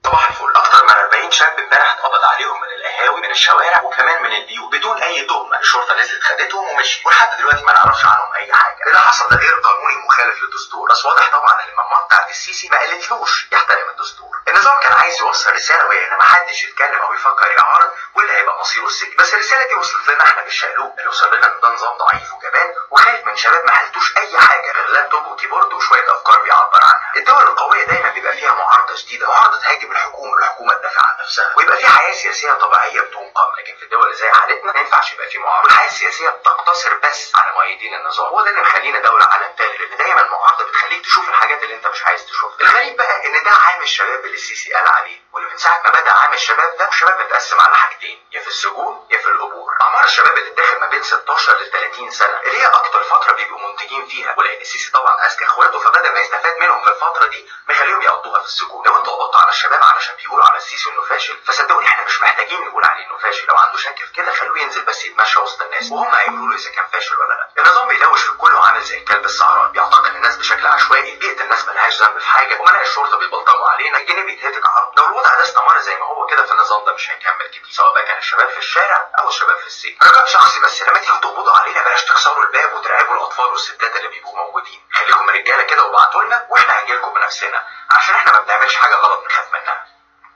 صباح الفل. اكتر من 40 شاب امبارح اتقبض عليهم من القهاوي من الشوارع وكمان من البيوت بدون اي تهمه. الشرطه نزلت خدتهم ومشي ولحد دلوقتي ما نعرفش عنهم اي حاجه. اللي حصل ده غير قانوني مخالف للدستور، بس واضح طبعا ان المجموعه بتاعت السيسي ما قالتلوش يحترم الدستور. النظام كان عايز يوصل رساله وهي ان ما حدش يتكلم او يفكر يعارض واللي هيبقى مصيره السجن، بس الرساله دي وصلت لنا احنا بالشقلوب. اللي وصل لنا ان ده نظام ضعيف وجبان وخايف من شباب ما حلتوش اي حاجه غير لابتوب وكيبورد وشويه افكار بيعبر عنها. الدول القويه دايما بيبقى فيها معارضه شديده، معارضه تهاجم الحكومه تدافع عن نفسها ويبقى في حياه سياسيه طبيعيه بدون قمع. لكن في الدول اللي زي حالتنا ما ينفعش يبقى في معارضه، الحياه السياسيه بتقتصر بس على مؤيدين النظام. هو ده اللي مخلينا دوله عالم تاني، لان دايما المعارضه بتخليك تشوف الحاجات اللي انت مش عايز تشوفها. الغريب بقى ان ده عام الشباب اللي السيسي قال عليه، واللي من ساعه ما بدا عام الشباب ده والشباب متقسم على حاجتين، يا في السجون يا في القبور. اعمار الشباب اللي داخل ما بين 16 ل 30 سنه اللي هي اكتر فتره بيبقوا منتجين فيها، ولان السيسي طبعا اذكى اخواته فبدل ما يستفاد منهم في الفتره دي مخليهم يقضوها في السجون. لو انتوا قبضتوا على الشباب علشان بيقولوا على السيسي انه فاشل، فصدقوني احنا مش محتاجين نقول عليه انه فاشل. لو عنده شك في كده خلوه ينزل بس يتمشى وسط الناس وهم هيقولوا له اذا كان فاشل ولا لا. النظام بيلوش في الكل وعامل زي الكلب السهران، بيعتقل الناس بشكل عشوائي، بيقتل الناس ملهاش ذنب في حاجه، وما نلاقي الشرطه بيبلطجوا علينا الجنيه بيتهتك عرض. لو الوضع ده استمر زي ما هو كده فالنظام ده مش هيكمل كتير، سواء بقى كان الشباب في الشارع او الشباب في السجن. رجاء شخصي بس لما تيجوا تقبضوا علينا بلاش تكسروا الباب وترعبوا الاطفال والستات اللي بيبقوا موجودين. خليكم رجاله كده وابعتوا لنا واحنا هنجيلكم بنفسنا، عشان احنا ما بنعملش حاجه غلط نخاف منها.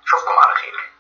اشوفكم على خير.